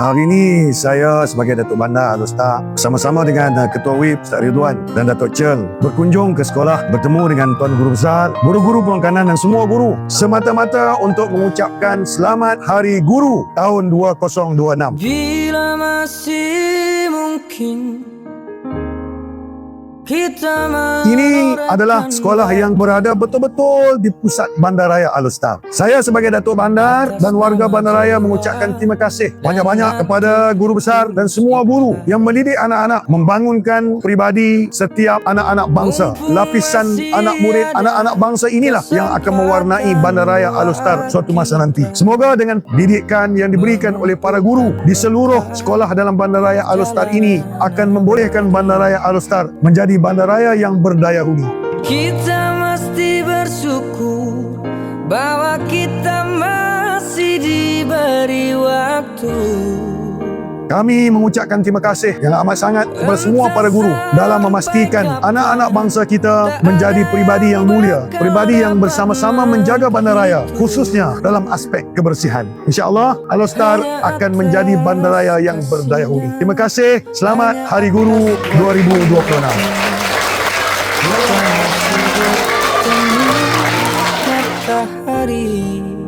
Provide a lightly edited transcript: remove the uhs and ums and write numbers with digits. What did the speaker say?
Hari ini saya sebagai Datuk Bandar Al-Ustaz bersama-sama dengan Ketua WIP Ustaz Ridwan dan Datuk Chel berkunjung ke sekolah bertemu dengan Tuan Guru Besar, guru-guru perikanan dan semua guru semata-mata untuk mengucapkan Selamat Hari Guru tahun 2026. Bila masih mungkin kita Ini adalah sekolah yang berada betul-betul di pusat Bandaraya Al-Ustaz. Saya sebagai Datuk Bandar dan warga Bandaraya mengucapkan terima kasih banyak-banyak kepada guru besar dan semua guru yang mendidik anak-anak, membangunkan pribadi setiap anak-anak bangsa. Lapisan anak murid, anak-anak bangsa inilah yang akan mewarnai Bandaraya Al-Ustaz suatu masa nanti. Semoga dengan didikan yang diberikan oleh para guru di seluruh sekolah dalam Bandaraya Al-Ustaz ini akan membolehkan Bandaraya Al-Ustaz menjadi bandaraya yang berdayahuni. Kita mesti bersyukur bahwa kita masih diberi waktu. Kami mengucapkan terima kasih yang amat sangat kepada semua para guru dalam memastikan anak-anak bangsa kita menjadi pribadi yang mulia, pribadi yang bersama-sama menjaga bandaraya, khususnya dalam aspek kebersihan. InsyaAllah Al-Ustaz akan menjadi bandaraya yang berdayahuni. Terima kasih. Selamat Hari Guru 2026. Matahari